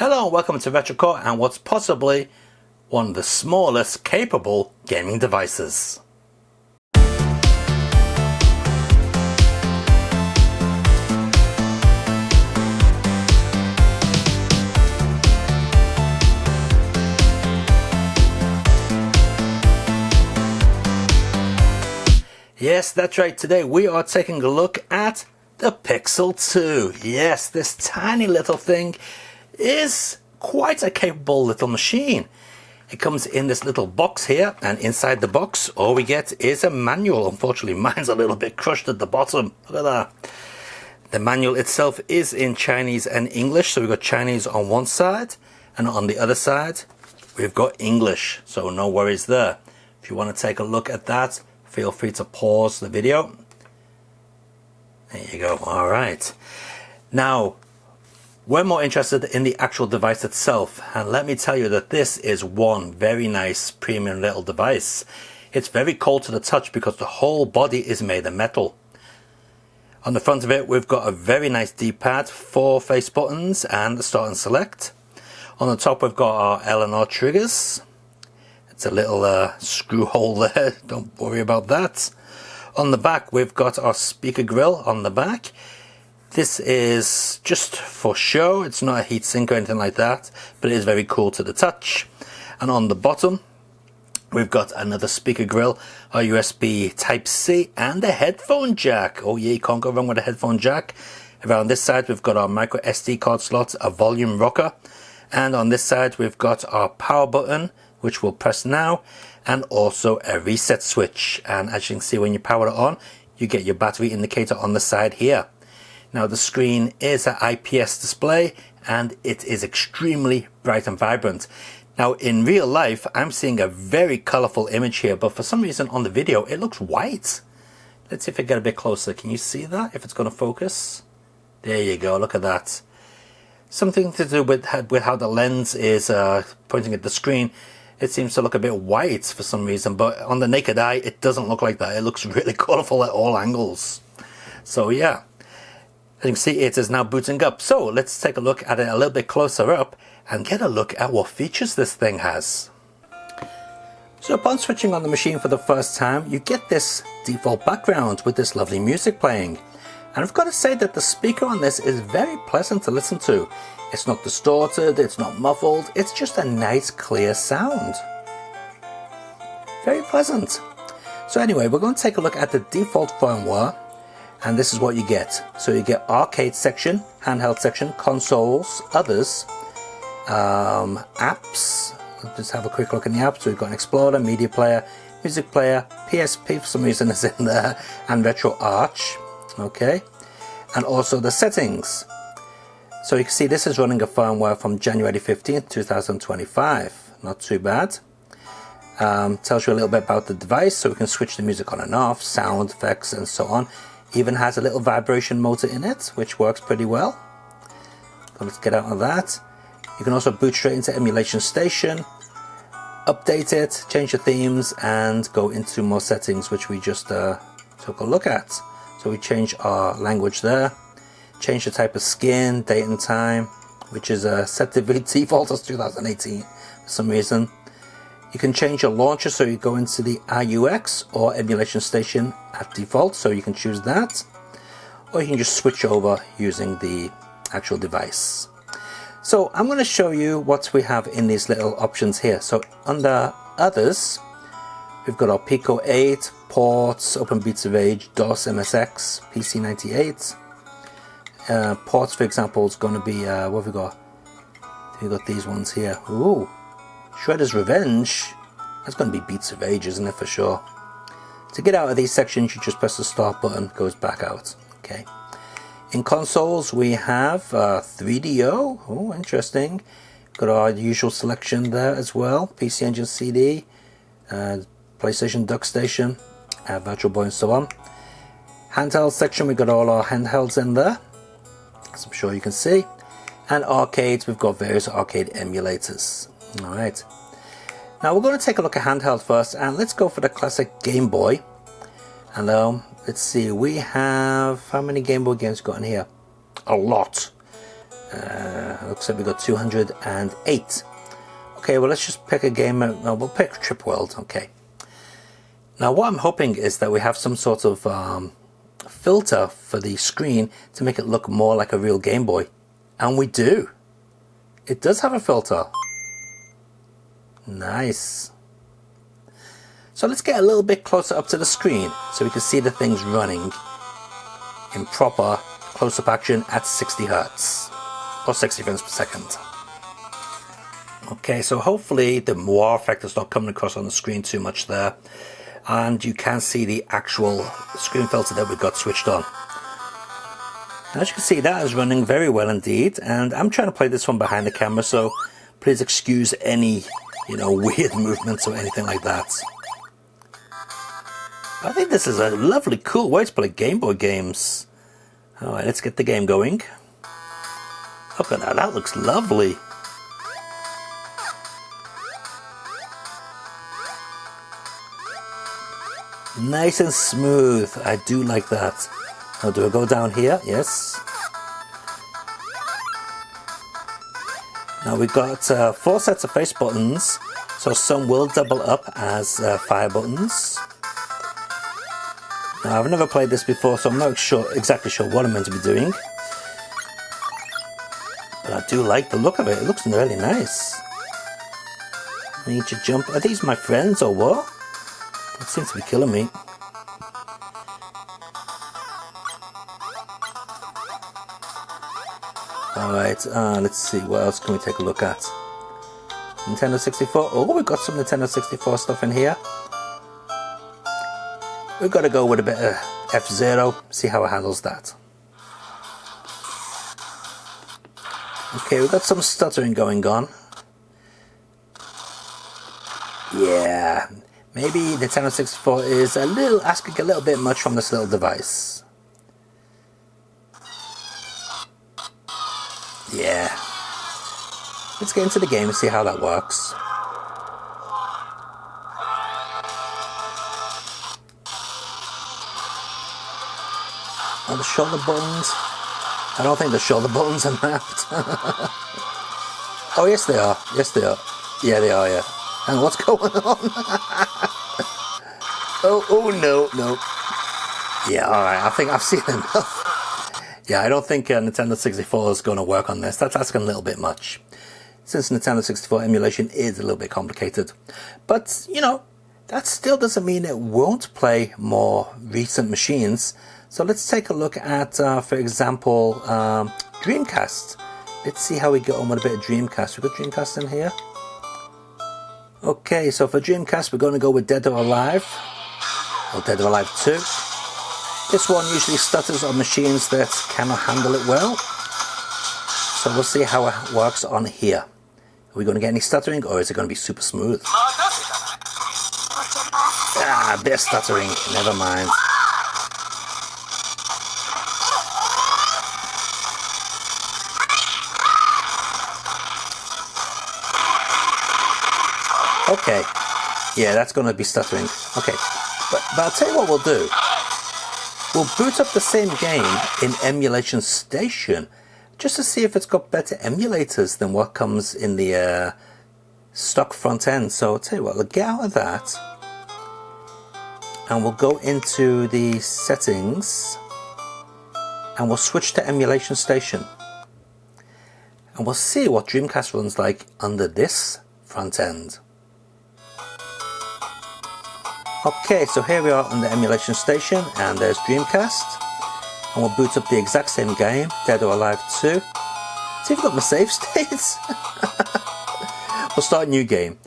Hello and welcome to RetroCore and what's possibly one of the smallest capable gaming devices. Yes, that's right, today we are taking a look at the Pixel II. Yes, this tiny little thing is quite a capable little machine. It comes in this little box here, and inside the box all we get is a manual. Unfortunately mine's a little bit crushed at the bottom. Look at that. The manual itself is in Chinese and English, so we've got Chinese on one side and on the other side we've got English, so no worries there. If you want to take a look at that, feel free to pause the video. There you go. Alright, now we're more interested in the actual device itself, and let me tell you that this is one very nice premium little device. It's very cold to the touch because the whole body is made of metal. On the front of it we've got a very nice D-pad, 4 face buttons and the start and select. On the top we've got our L and R triggers. It's a little screw hole there, don't worry about that. On the back we've got our speaker grill on the back. This is just for show, it's not a heatsink or anything like that, but it is very cool to the touch. And on the bottom we've got another speaker grill, a USB Type-C and a headphone jack. Oh yeah, you can't go wrong with a headphone jack. Around this side we've got our micro SD card slot, a volume rocker, and on this side we've got our power button, which we'll press now, and also a reset switch. And as you can see, when you power it on, you get your battery indicator on the side here. Now the screen is an IPS display and it is extremely bright and vibrant. Now in real life I'm seeing a very colorful image here, but for some reason on the video it looks white. Let's see if I get a bit closer. Can you see that? If it's going to focus. There you go, look at that. Something to do with how the lens is pointing at the screen. It seems to look a bit white for some reason, but on the naked eye it doesn't look like that. It looks really colorful at all angles. So yeah, as you can see, it is now booting up. So let's take a look at it a little bit closer up and get a look at what features this thing has. So upon switching on the machine for the first time, you get this default background with this lovely music playing. And I've got to say that the speaker on this is very pleasant to listen to. It's not distorted, it's not muffled, it's just a nice clear sound. Very pleasant. So anyway, we're going to take a look at the default firmware, and this is what you get. So you get arcade section, handheld section, consoles, others, apps. Let's just have a quick look in the apps. So we've got an Explorer, media player, music player, PSP for some reason is in there, and RetroArch. Okay, and also the settings. So you can see this is running a firmware from January 15th, 2025. Not too bad. Tells you a little bit about the device, so we can switch the music on and off, sound effects and so on. Even has a little vibration motor in it, which works pretty well. So let's get out of that. You can also boot straight into Emulation Station, update it, change the themes, and go into more settings, which we just took a look at. So we change our language there, change the type of skin, date and time, which is set to default as 2018 for some reason. You can change your launcher, so you go into the IUX or Emulation Station at default, so you can choose that. Or you can just switch over using the actual device. So I'm going to show you what we have in these little options here. So under others, we've got our Pico 8, ports, Open Beats of Age, DOS, MSX, PC98. Ports, for example, is going to be, what have we got? We've got these ones here. Ooh, Shredder's Revenge. That's going to be Beats of Age, isn't it, for sure? To get out of these sections, you just press the start button, goes back out. Okay. In consoles, we have 3DO. Oh, interesting. Got our usual selection there as well. PC Engine CD, PlayStation DuckStation, Virtual Boy and so on. Handheld section, we've got all our handhelds in there, as I'm sure you can see. And arcades, we've got various arcade emulators. Alright. Now we're going to take a look at handheld first, and let's go for the classic Game Boy. And let's see, we have, how many Game Boy games got in here? A lot. Looks like we got 208. Okay, well, let's just pick a game. We'll pick Trip World. Okay. Now, what I'm hoping is that we have some sort of filter for the screen to make it look more like a real Game Boy. And we do. It does have a filter. Nice. So let's get a little bit closer up to the screen so we can see the things running in proper close-up action at 60 Hertz or 60 frames per second. Okay, so hopefully the wow effect is not coming across on the screen too much there, and you can see the actual screen filter that we've got switched on. As you can see, that is running very well indeed, and I'm trying to play this one behind the camera, so please excuse any, weird movements or anything like that. I think this is a lovely, cool way to play Game Boy games. Alright, let's get the game going. Look at that, that looks lovely. Nice and smooth, I do like that. Now, do I go down here? Yes. Now we've got 4 sets of face buttons, so some will double up as fire buttons. Now, I've never played this before, so I'm not exactly sure what I'm meant to be doing. But I do like the look of it, it looks really nice. I need to jump. Are these my friends or what? That seems to be killing me. Alright, let's see, what else can we take a look at? Nintendo 64. Oh, we've got some Nintendo 64 stuff in here. We've got to go with a bit of F-Zero, see how it handles that. Okay, we've got some stuttering going on. Yeah, maybe Nintendo 64 is asking a little bit much from this little device. Yeah. Let's get into the game and see how that works. Are the shoulder buttons? I don't think the shoulder buttons are mapped. Oh, yes they are. Yes they are. Yeah, they are, yeah. And what's going on? oh no. Yeah, alright, I think I've seen enough. Yeah, I don't think Nintendo 64 is going to work on this. That's asking a little bit much. Since Nintendo 64 emulation is a little bit complicated. But, that still doesn't mean it won't play more recent machines. So let's take a look at, for example, Dreamcast. Let's see how we get on with a bit of Dreamcast. We've got Dreamcast in here. Okay, so for Dreamcast, we're going to go with Dead or Alive. Or Dead or Alive 2. This one usually stutters on machines that cannot handle it well. So we'll see how it works on here. Are we going to get any stuttering, or is it going to be super smooth? Ah, a bit of stuttering. Never mind. Okay. Yeah, that's going to be stuttering. Okay. But I'll tell you what we'll do. We'll boot up the same game in Emulation Station just to see if it's got better emulators than what comes in the stock front end. So I'll tell you what, we'll get out of that and we'll go into the settings and we'll switch to Emulation Station and we'll see what Dreamcast runs like under this front end. Okay, so here we are on the Emulation Station, and there's Dreamcast, and we'll boot up the exact same game, Dead or Alive 2. See if we've got my save states. We'll start a new game,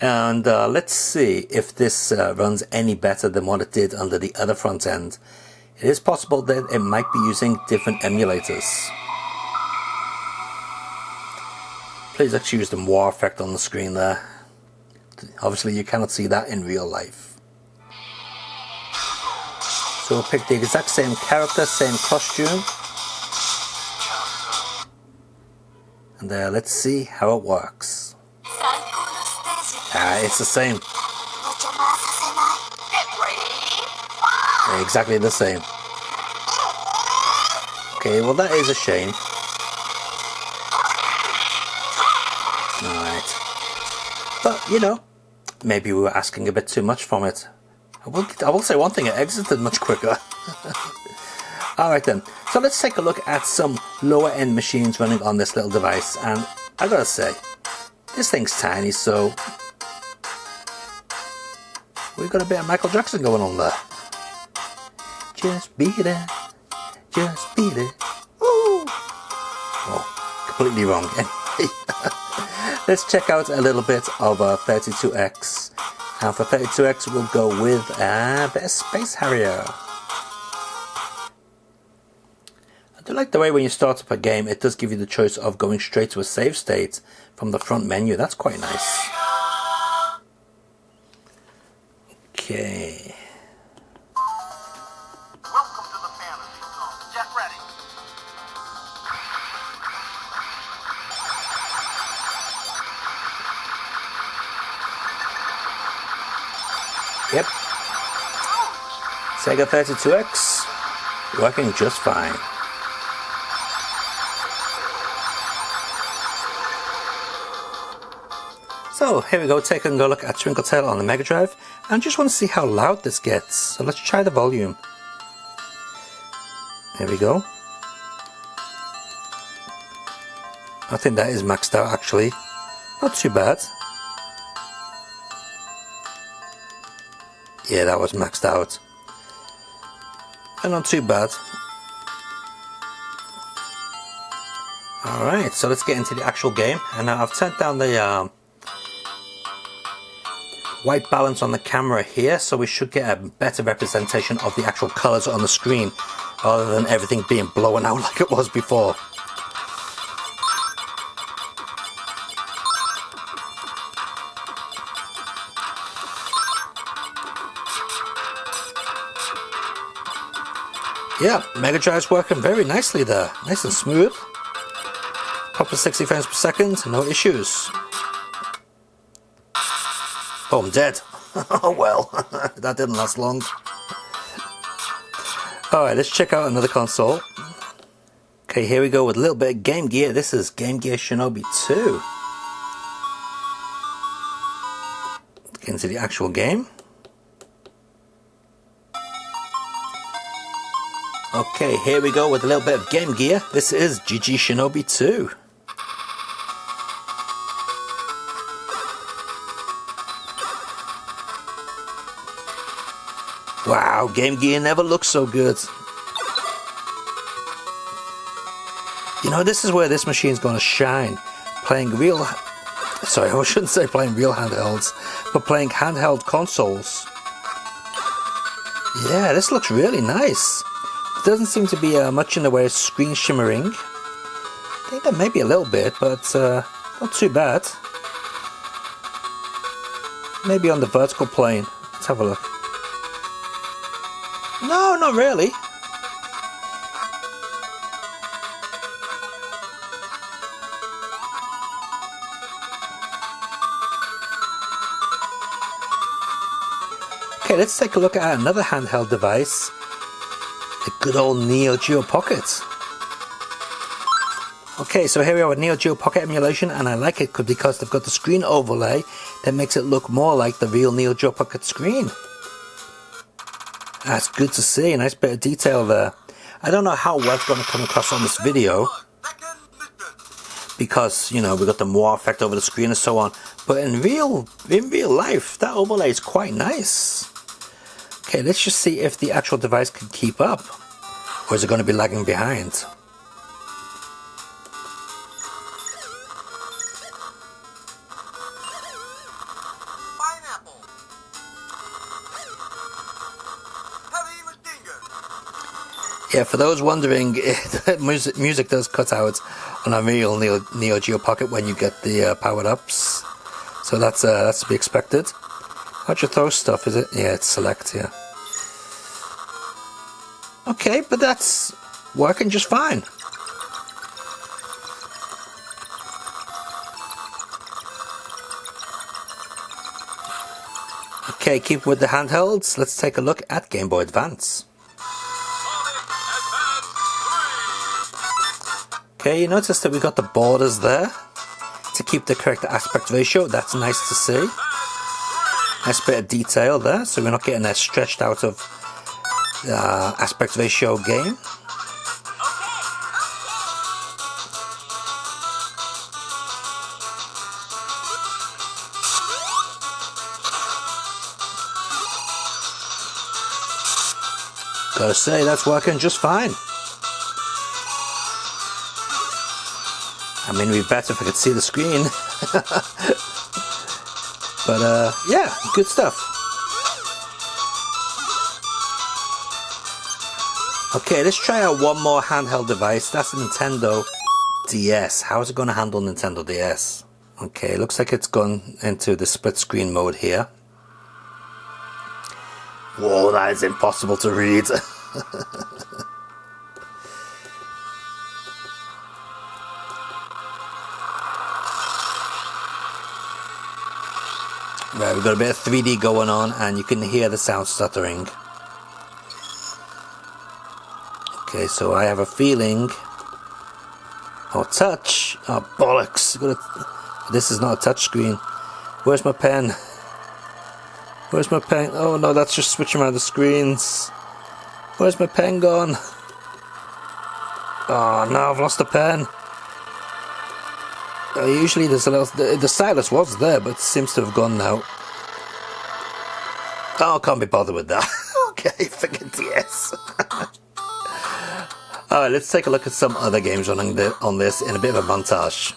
and let's see if this runs any better than what it did under the other front end. It is possible that it might be using different emulators. Please excuse the war effect on the screen there. Obviously you cannot see that in real life. So we'll pick the exact same character, same costume. And let's see how it works. It's the same. Exactly the same. Okay, well that is a shame. you know, maybe we were asking a bit too much from it. I will say one thing, it exited much quicker. Alright then, so let's take a look at some lower end machines running on this little device, and I gotta say, this thing's tiny, so we've got a bit of Michael Jackson going on there. Just beat it, just beat it. Ooh. Oh, completely wrong. Anyway, let's check out a little bit of 32X. And for 32X, we'll go with a bit of Space Harrier. I do like the way when you start up a game, it does give you the choice of going straight to a save state from the front menu. That's quite nice. Okay. Welcome to the fantasy zone. Get ready. Yep. Sega 32X working just fine. So here we go, taking a look at Twinkle Tail on the Mega Drive, and just want to see how loud this gets. So let's try the volume. There we go. I think that is maxed out actually. Not too bad. Yeah, that was maxed out. And not too bad. Alright, so let's get into the actual game. And now I've turned down the white balance on the camera here, so we should get a better representation of the actual colours on the screen, rather than everything being blown out like it was before. Yeah, Mega Drive's working very nicely there, nice and smooth. Up to 60 frames per second, no issues. Oh, I'm dead. Oh well, that didn't last long. Alright, let's check out another console. Okay, here we go with a little bit of Game Gear. This is Game Gear Shinobi 2. Let's get into the actual game. Okay, here we go with a little bit of Game Gear. This is GG Shinobi 2. Wow, Game Gear never looks so good. You know, this is where this machine's going to shine. Playing real... Sorry, I shouldn't say playing real handhelds, but playing handheld consoles. Yeah, this looks really nice. There doesn't seem to be much in the way of screen shimmering. I think there may be a little bit, but not too bad. Maybe on the vertical plane. Let's have a look. No, not really. Okay, let's take a look at another handheld device. The good old Neo Geo Pocket. Okay, so here we are with Neo Geo Pocket Emulation, and I like it because they've got the screen overlay that makes it look more like the real Neo Geo Pocket screen. That's good to see, a nice bit of detail there. I don't know how well it's going to come across on this video, because, you know, we've got the Moore effect over the screen and so on, but in real life, that overlay is quite nice. Okay, let's just see if the actual device can keep up, or is it going to be lagging behind? Yeah, for those wondering, music does cut out on a real Neo Geo Pocket when you get the powered ups, so that's to be expected. How'd you throw stuff? Is it? Yeah, it's select. Yeah. Okay, but that's working just fine. Okay, keep with the handhelds. Let's take a look at Game Boy Advance. Okay, you notice that we got the borders there. to keep the correct aspect ratio. That's nice to see. Nice bit of detail there, so we're not getting a stretched out of aspect ratio game. Gotta say, that's working just fine. I mean, it'd be better if I could see the screen. But yeah, good stuff. Okay, let's try out one more handheld device. That's the Nintendo DS. How is it going to handle Nintendo DS? Okay, looks like it's gone into the split screen mode here. Whoa, that is impossible to read. Right, we've got a bit of 3D going on, and you can hear the sound stuttering. Okay, so I have a feeling... Oh, touch! Oh, bollocks! This is not a touch screen. Where's my pen? Where's my pen? Oh no, that's just switching around the screens. Where's my pen gone? Oh no, I've lost the pen. Usually there's a little... The stylus was there, but it seems to have gone now. Oh, I can't be bothered with that. Okay, forget DS. Alright, let's take a look at some other games running on this in a bit of a montage.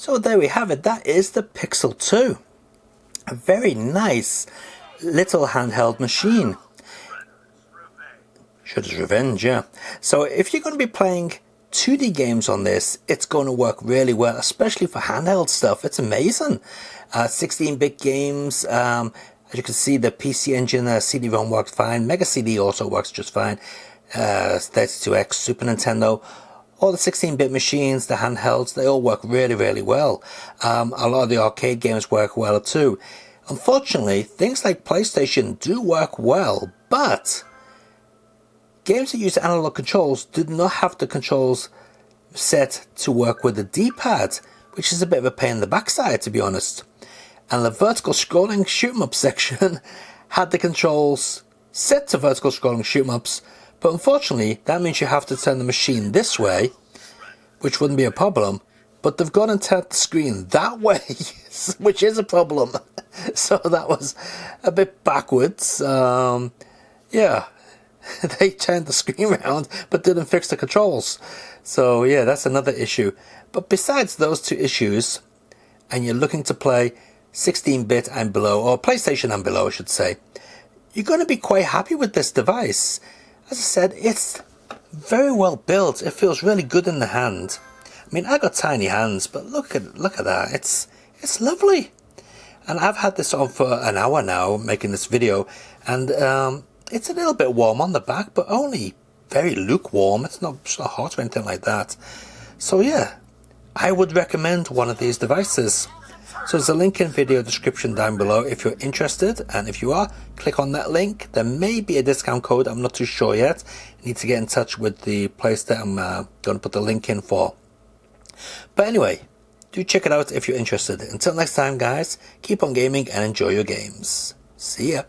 So there we have it. That is the Pixel 2. A very nice little handheld machine. Shredder's Revenge, yeah. So if you're going to be playing 2D games on this, it's going to work really well, especially for handheld stuff. It's amazing. 16-bit games, as you can see, the PC Engine CD-ROM works fine. Mega CD also works just fine. 32X, Super Nintendo, all the 16-bit machines, the handhelds, they all work really, really well. A lot of the arcade games work well too. Unfortunately, things like PlayStation do work well, but games that use analog controls did not have the controls set to work with the D-pad, which is a bit of a pain in the backside, to be honest. And the vertical scrolling shoot-'em-up section had the controls set to vertical scrolling shoot-'em-ups, but unfortunately that means you have to turn the machine this way, which wouldn't be a problem, but they've gone and turned the screen that way, which is a problem. So that was a bit backwards. Yeah, they turned the screen around but didn't fix the controls. So yeah, that's another issue. But besides those two issues, and you're looking to play 16-bit and below, or PlayStation and below I should say, you're going to be quite happy with this device. As I said, it's very well built. It feels really good in the hand. I mean, I got tiny hands, but look at that. It's lovely. And I've had this on for an hour now, making this video, and it's a little bit warm on the back, but only very lukewarm. It's not hot or anything like that. So yeah, I would recommend one of these devices. So there's a link in video description down below if you're interested, and if you are, click on that link. There may be a discount code, I'm not too sure yet. You need to get in touch with the place that I'm going to put the link in for. But anyway, do check it out if you're interested. Until next time guys, keep on gaming and enjoy your games. See ya.